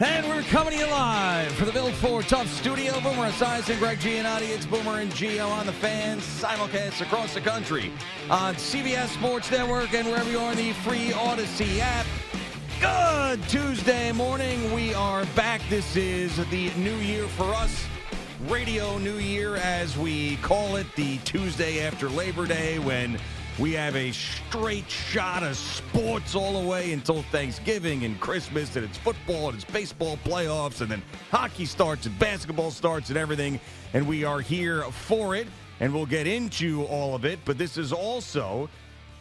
And we're coming to you live for the Built for Tough studio. Boomer Esiason, Greg Giannotti. It's Boomer and Gio on the Fan, simulcast across the country on CBS Sports Network and wherever you are in the free Odyssey app. Good Tuesday morning. We are back. This is the new year for us. Radio New Year, as we call it, the Tuesday after Labor Day, when we have a straight shot of sports all the way until Thanksgiving and Christmas, and it's football and it's baseball playoffs, and then hockey starts and basketball starts and everything, and we are here for it, and we'll get into all of it. But this is also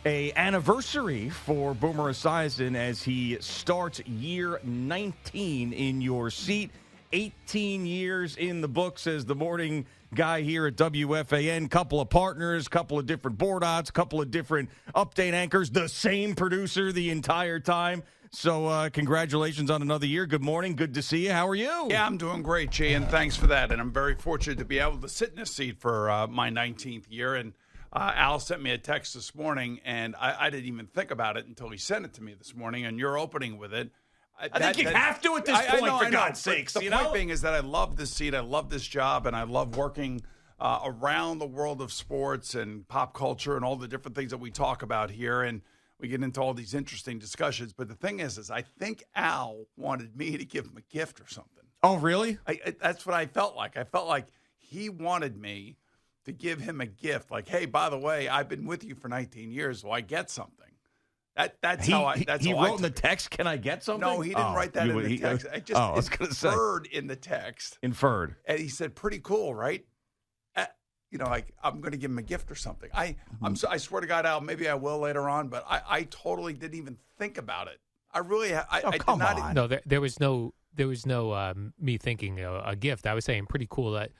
a anniversary for Boomer Esiason as he starts year 19 in your seat. 18 years in the books as the morning guy here at WFAN. Couple of partners, couple of different board ops, couple of different update anchors, the same producer the entire time. So congratulations on another year. Good morning. Good to see you. How are you? Yeah, I'm doing great, Jay, and thanks for that. And I'm very fortunate to be able to sit in this seat for my 19th year. And Al sent me a text this morning, and I didn't even think about it until he sent it to me this morning, and you're opening with it. I think you have to at this point, for God's sakes. The point being is that I love this seat, I love this job, and I love working around the world of sports and pop culture and all the different things that we talk about here, and we get into all these interesting discussions. But the thing is I think Al wanted me to give him a gift or something. Oh, really? That's what I felt like. I felt like he wanted me to give him a gift. Like, hey, by the way, I've been with you for 19 years, so I get something. That's how I wrote in the text, can I get something? No, he didn't write that in the text. I just inferred in the text. Inferred. And he said, pretty cool, right? Like, I'm going to give him a gift or something. I swear to God, Al, maybe I will later on, but I totally didn't even think about it. I really, I come did not. on. No, there was no me thinking a gift. I was saying pretty cool that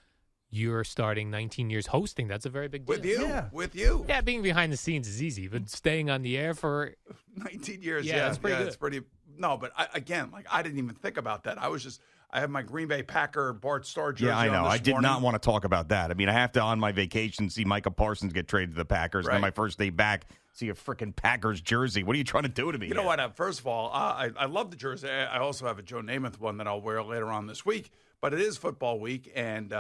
you're starting 19 years hosting. That's a very big deal. With you. Yeah. With you. Yeah, being behind the scenes is easy, but staying on the air for 19 years. Yeah, it's pretty good. It's pretty. No, but I didn't even think about that. I have my Green Bay Packer Bart Starr jersey. Yeah, I know. On this I did morning. not want to talk about that. I mean, I have to, on my vacation, see Micah Parsons get traded to the Packers. Right. Then my first day back, see a freaking Packers jersey. What are you trying to do to me? You know what? First of all, I love the jersey. I also have a Joe Namath one that I'll wear later on this week. But it is football week, and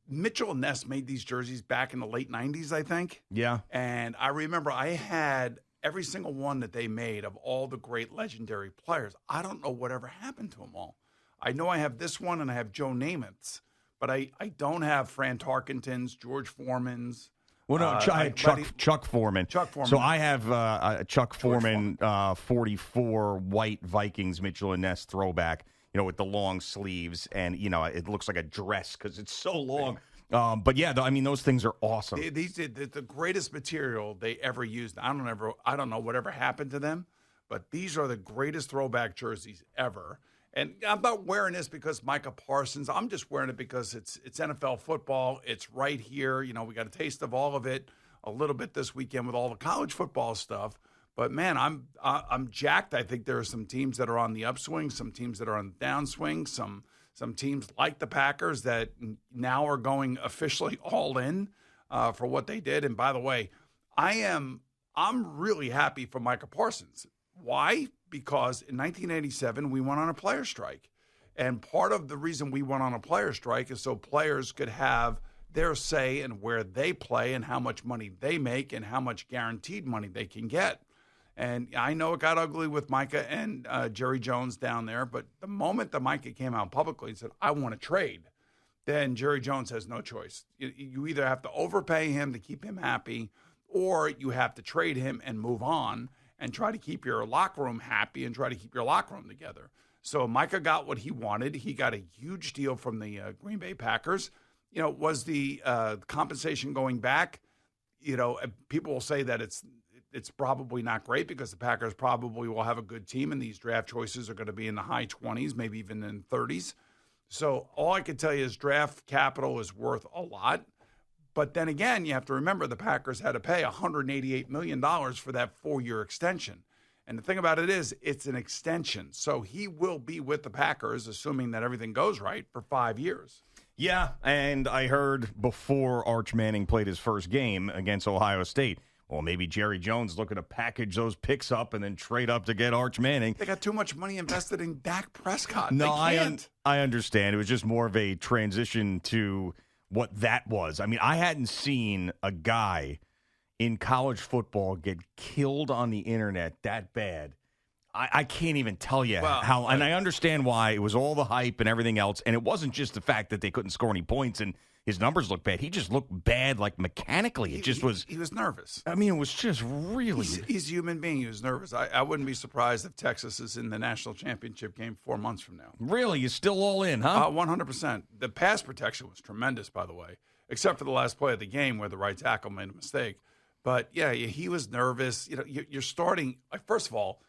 Mitchell and Ness made these jerseys back in the late 90s, I think. Yeah. And I remember I had every single one that they made of all the great legendary players. I don't know whatever happened to them all. I know I have this one and I have Joe Namath's, but I don't have Fran Tarkenton's, George Foreman's. Well, no, I had Chuck Foreman. Chuck Foreman. So I have Chuck Foreman 44 white Vikings Mitchell and Ness throwback, with the long sleeves, and, it looks like a dress because it's so long. But, yeah, those things are awesome. These are the greatest material they ever used. I don't know whatever happened to them, but these are the greatest throwback jerseys ever. And I'm not wearing this because Micah Parsons. I'm just wearing it because it's NFL football. It's right here. We got a taste of all of it a little bit this weekend with all the college football stuff. But, man, I'm jacked. I think there are some teams that are on the upswing, some teams that are on the downswing, some teams like the Packers that now are going officially all in for what they did. And, by the way, I'm really happy for Micah Parsons. Why? Because in 1987, we went on a player strike. And part of the reason we went on a player strike is so players could have their say in where they play and how much money they make and how much guaranteed money they can get. And I know it got ugly with Micah and Jerry Jones down there, but the moment that Micah came out publicly and said, I want to trade, then Jerry Jones has no choice. You either have to overpay him to keep him happy, or you have to trade him and move on and try to keep your locker room happy and try to keep your locker room together. So Micah got what he wanted. He got a huge deal from the Green Bay Packers. Was the compensation going back? People will say that it's probably not great because the Packers probably will have a good team, and these draft choices are going to be in the high 20s, maybe even in 30s. So all I can tell you is draft capital is worth a lot. But then again, you have to remember the Packers had to pay $188 million for that 4-year extension. And the thing about it is, it's an extension. So he will be with the Packers, assuming that everything goes right, for 5 years. Yeah, and I heard before Arch Manning played his first game against Ohio State, well, maybe Jerry Jones looking to package those picks up and then trade up to get Arch Manning. They got too much money invested in Dak Prescott. No, they can't. I understand. It was just more of a transition to what that was. I mean, I hadn't seen a guy in college football get killed on the internet that bad. I can't even tell you how. And I understand why. It was all the hype and everything else. And it wasn't just the fact that they couldn't score any points and his numbers looked bad. He just looked bad, like mechanically. It just was. He was nervous. I mean, it was just really. He's a human being. He was nervous. I wouldn't be surprised if Texas is in the national championship game 4 months from now. Really? You're still all in, huh? 100%. The pass protection was tremendous, by the way, except for the last play of the game where the right tackle made a mistake. But, yeah, he was nervous. You know, you're starting, like, first of all,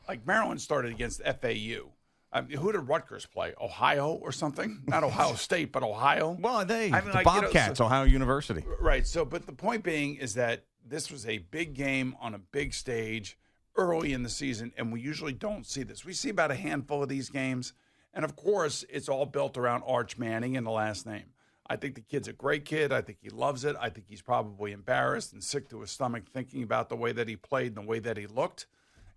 like Maryland started against FAU. I mean, who did Rutgers play? Ohio or something? Not Ohio State, but Ohio. Well, the Bobcats, Ohio University. Right. So, but the point being is that this was a big game on a big stage early in the season, and we usually don't see this. We see about a handful of these games, and of course, it's all built around Arch Manning and the last name. I think the kid's a great kid. I think he loves it. I think he's probably embarrassed and sick to his stomach thinking about the way that he played and the way that he looked.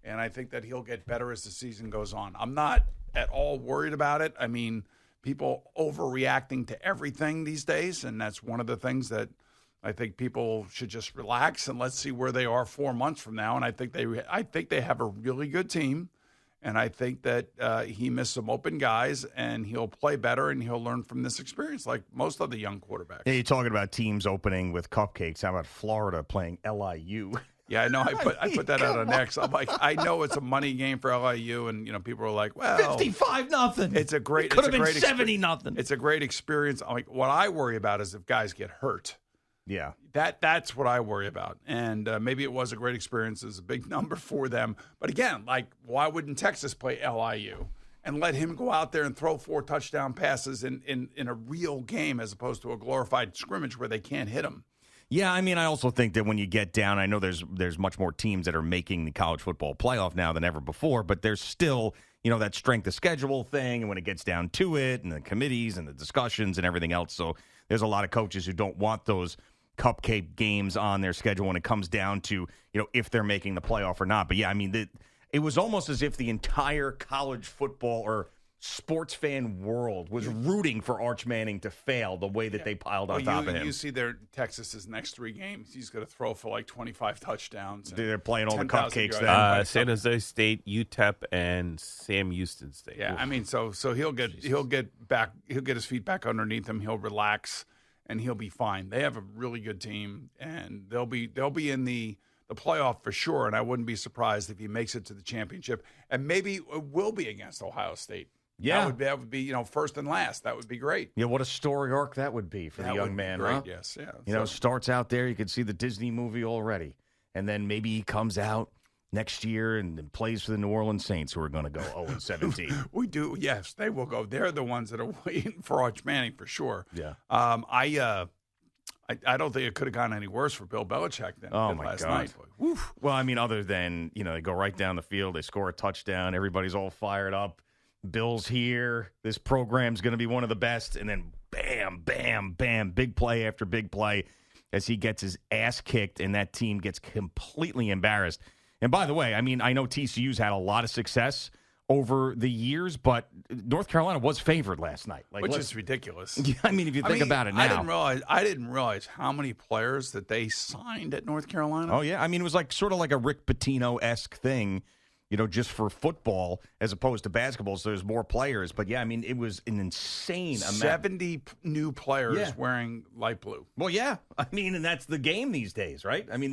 And I think that he'll get better as the season goes on. I'm not at all worried about it. I mean, people overreacting to everything these days, and that's one of the things that I think people should just relax and let's see where they are 4 months from now. And I think they have a really good team, and I think that he missed some open guys, and he'll play better, and he'll learn from this experience like most of the young quarterbacks. Yeah, you're talking about teams opening with cupcakes. How about Florida playing LIU? Yeah, I know. I put that out on X. I'm like, I know it's a money game for LIU, and people are like, well, 55-0. It's a great. Could have been 70-0. It's a great experience. I'm like, what I worry about is if guys get hurt. Yeah, that's what I worry about. And maybe it was a great experience. It's a big number for them. But again, like, why wouldn't Texas play LIU and let him go out there and throw 4 touchdown passes in a real game as opposed to a glorified scrimmage where they can't hit him? Yeah, I mean, I also think that when you get down, I know there's much more teams that are making the college football playoff now than ever before, but there's still, that strength of schedule thing, and when it gets down to it, and the committees and the discussions and everything else. So there's a lot of coaches who don't want those cupcake games on their schedule when it comes down to, if they're making the playoff or not. But yeah, I mean, it was almost as if the entire college football or sports fan world was rooting for Arch Manning to fail the way that they piled on top of him. You see Texas's next 3 games. He's going to throw for like 25 touchdowds. They're playing all the cupcakes then. San Jose State, UTEP, and Sam Houston State. Yeah, I mean, so he'll get his feet back underneath him. He'll relax, and he'll be fine. They have a really good team, and they'll be in the playoff for sure. And I wouldn't be surprised if he makes it to the championship, and maybe it will be against Ohio State. Yeah, that would be first and last. That would be great. Yeah, what a story arc that would be for the young man. Great, huh? Yes, yeah. Starts out there. You can see the Disney movie already, and then maybe he comes out next year and plays for the New Orleans Saints, who are going to go 0-17. We do. Yes, they will go. They're the ones that are waiting for Arch Manning for sure. Yeah. I don't think it could have gone any worse for Bill Belichick than last night. Woof. Well, I mean, other than they go right down the field, they score a touchdown, everybody's all fired up. Bill's here. This program's going to be one of the best. And then bam, bam, bam, big play after big play as he gets his ass kicked and that team gets completely embarrassed. And by the way, I mean, I know TCU's had a lot of success over the years, but North Carolina was favored last night. Which is ridiculous. I mean, if you think about it now. I didn't realize how many players that they signed at North Carolina. Oh, yeah. I mean, it was like sort of like a Rick Pitino-esque thing. Just for football as opposed to basketball, so there's more players. But, yeah, I mean, it was an insane amount. 70 new players wearing light blue. Well, yeah. I mean, and that's the game these days, right? I mean,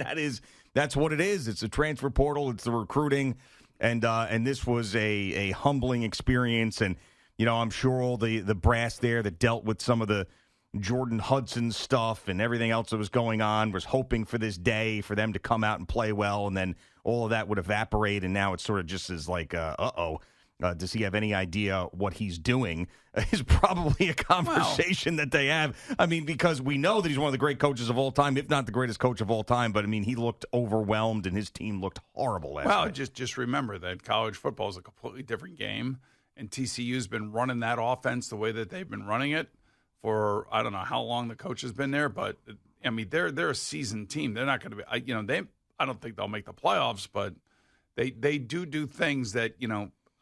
that's what it is. It's a transfer portal. It's the recruiting. And this was a humbling experience. And, I'm sure all the brass there that dealt with some of the Jordan Hudson stuff and everything else that was going on was hoping for this day for them to come out and play well, and then all of that would evaporate, and now it's sort of just as like, does he have any idea what he's doing is probably a conversation that they have. I mean, because we know that he's one of the great coaches of all time, if not the greatest coach of all time, but, I mean, he looked overwhelmed, and his team looked horrible last night. Just remember that college football is a completely different game, and TCU's been running that offense the way that they've been running it for I don't know how long the coach has been there, but I mean, they're a seasoned team. They're not going to be, I don't think they'll make the playoffs, but they do things that,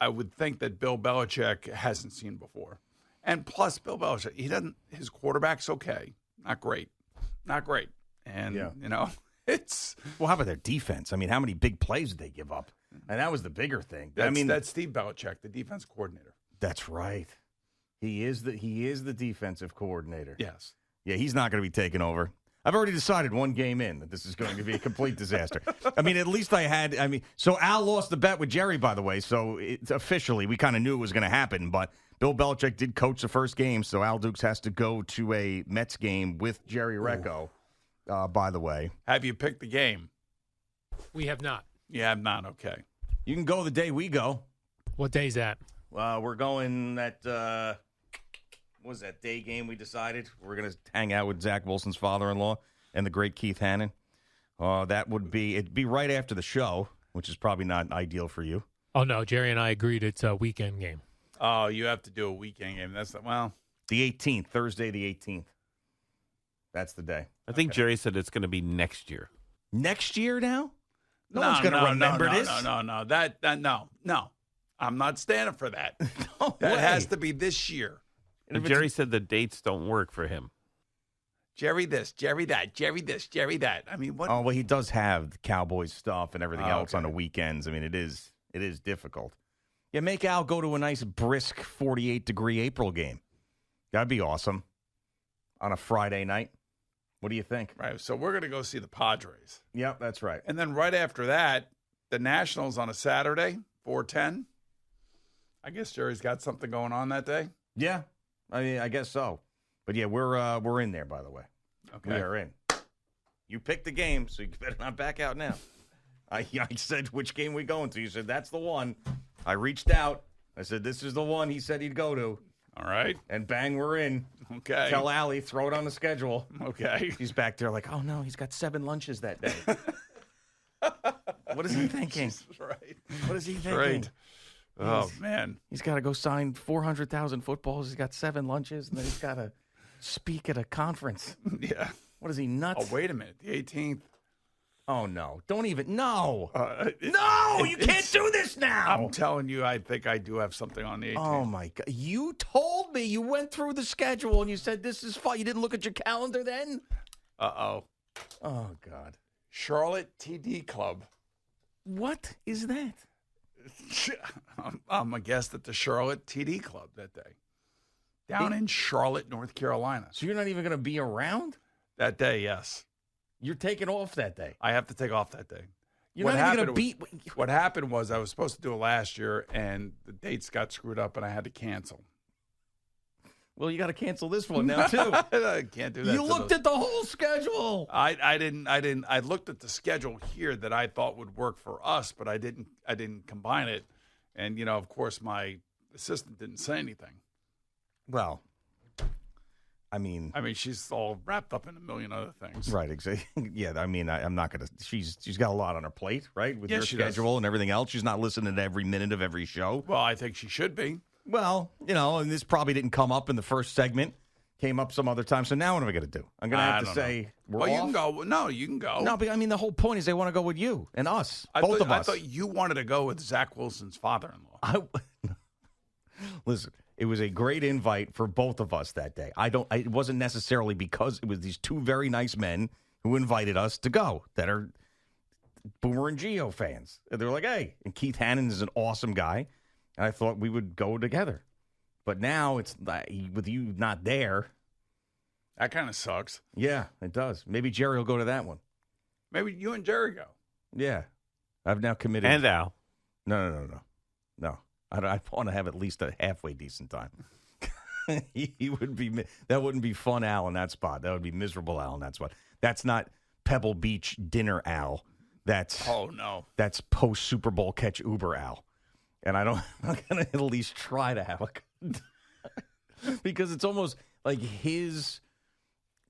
I would think that Bill Belichick hasn't seen before. And plus, Bill Belichick, his quarterback's okay. Not great. And, it's. Well, how about their defense? I mean, how many big plays did they give up? And that was the bigger thing. That's Steve Belichick, the defense coordinator. That's right. He is the defensive coordinator. Yes. Yeah, he's not going to be taking over. I've already decided one game in that this is going to be a complete disaster. I mean, at least so Al lost the bet with Jerry, by the way, so it's officially, we kind of knew it was going to happen, but Bill Belichick did coach the first game, so Al Dukes has to go to a Mets game with Jerry Recco, by the way. Have you picked the game? We have not. You have not, okay. You can go the day we go. What day is that? We're going that, what was that day game we decided? We're going to hang out with Zach Wilson's father-in-law and the great Keith Hannon. It'd be right after the show, which is probably not ideal for you. Oh, no, Jerry and I agreed it's a weekend game. Oh, you have to do a weekend game. The 18th, Thursday the 18th. That's the day. I think Jerry said it's going to be next year. Next year now? No one's going to remember this. No. No. I'm not standing for that. No that way. has to be this year. And Jerry said the dates don't work for him. Jerry this, Jerry that, Jerry this, Jerry that. I mean, what? Oh, well, he does have the Cowboys stuff and everything else okay. on the weekends. I mean, it is difficult. Yeah, make Al go to a nice, brisk 48-degree April game. That'd be awesome on a Friday night. What do you think? Right, so we're going to go see the Padres. Yep, that's right. And then right after that, the Nationals on a Saturday, 4:10. I guess Jerry's got something going on that day. Yeah, I mean, I guess so. But yeah, we're in there, by the way. Okay. We are in. You picked the game, so you better not back out now. I said, which game we going to? You said, that's the one. I reached out. I said, this is the one he said he'd go to. All right. And bang, we're in. Okay. Tell Allie, throw it on the schedule. Okay. She's back there like, oh, no, he's got 7 lunches that day. What is he thinking? Right. What is he thinking? Right. Oh, man. He's got to go sign 400,000 footballs. He's got 7 lunches, and then he's got to speak at a conference. Yeah. What is he, nuts? Oh, wait a minute. The 18th. Oh, no. Don't even. No. No, you can't do this now. I'm telling you, I think I do have something on the 18th. Oh, my God. You told me. You went through the schedule, and you said this is fun. You didn't look at your calendar then? Uh-oh. Oh, God. Charlotte TD Club. What is that? I'm a guest at the Charlotte TD Club that day. Down in Charlotte, North Carolina. So you're not even going to be around? That day, yes. You're taking off that day. I have to take off that day. You're not even going to be. What happened was I was supposed to do it last year, and the dates got screwed up, and I had to cancel. Well, you got to cancel this one now, too. I can't do that. You looked at the whole schedule. I didn't. I looked at the schedule here that I thought would work for us, but I didn't combine it. And, of course, my assistant didn't say anything. Well, I mean, she's all wrapped up in a million other things. Right, exactly. Yeah, I mean, I'm not going to. She's got a lot on her plate, right? With Yeah, your she schedule and everything else. She's not listening to every minute of every show. Well, I think she should be. Well, and this probably didn't come up in the first segment. Came up some other time. So now what am I going to do? I'm going to have to say we're off. You can go. No, you can go. No, but I mean, the whole point is they want to go with you and us, both of us. I thought you wanted to go with Zach Wilson's father-in-law. Listen, it was a great invite for both of us that day. It wasn't necessarily because it was these 2 very nice men who invited us to go that are Boomer and Gio fans. And they were like, hey, and Keith Hannon is an awesome guy. And I thought we would go together. But now it's with you not there. That kind of sucks. Yeah, it does. Maybe Jerry will go to that one. Maybe you and Jerry go. Yeah. I've now committed. And Al. No. I want to have at least a halfway decent time. He would be. That wouldn't be fun Al in that spot. That would be miserable Al in that spot. That's not Pebble Beach dinner Al. That's That's post Super Bowl catch Uber Al. And I'm gonna at least try to have because it's almost like his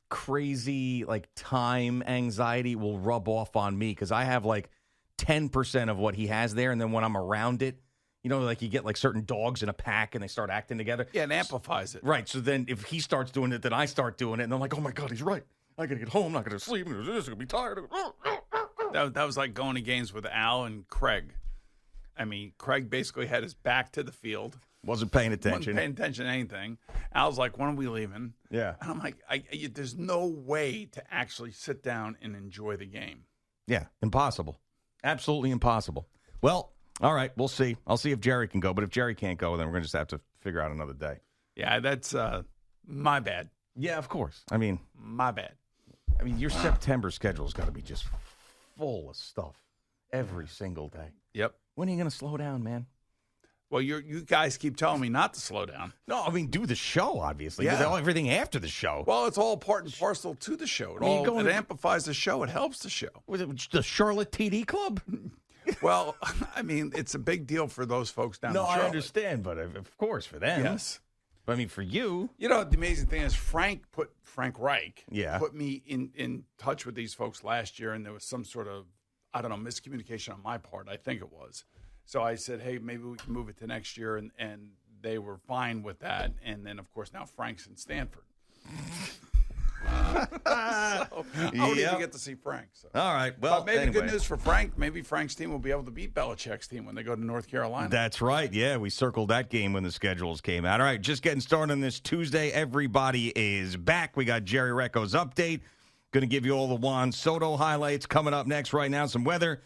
crazy time anxiety will rub off on me because I have 10% of what he has there, and then when I'm around it. You get certain dogs in a pack and they start acting together. Yeah, and amplifies it. Right. So then if he starts doing it, then I start doing it. And I'm like, oh, my God, he's right. I got to get home. I'm not going to sleep. I'm going to be tired. That was like going to games with Al and Craig. I mean, Craig basically had his back to the field. Wasn't paying attention. Wasn't paying attention to anything. Al's like, when are we leaving? Yeah. And I'm like, there's no way to actually sit down and enjoy the game. Yeah, impossible. Absolutely impossible. Well, all right, we'll see. I'll see if Jerry can go. But if Jerry can't go, then we're going to just have to figure out another day. Yeah, that's my bad. Yeah, of course. I mean, My bad. your September schedule's got to be just full of stuff every single day. Yep. When are you going to slow down, man? Well, you guys keep telling me not to slow down. No, do the show, obviously. Yeah. Everything after the show. Well, it's all part and parcel to the show. It amplifies the show. It helps the show. Was it the Charlotte TD Club? Well, it's a big deal for those folks down in No, Charlotte. I understand, but of course for them. Yes. But for you. You know, the amazing thing is Frank Reich Yeah. put me in touch with these folks last year, and there was some sort of, miscommunication on my part. I think it was. So I said, hey, maybe we can move it to next year, and they were fine with that. And then, of course, now Frank's in Stanford. So I don't even get to see Frank. So. All right. Well, but maybe anyway. good news for Frank. Maybe Frank's team will be able to beat Belichick's team when they go to North Carolina. That's right. Yeah, we circled that game when the schedules came out. All right, just getting started on this Tuesday. Everybody is back. We got Jerry Recco's update. Going to give you all the Juan Soto highlights coming up next right now. Some weather.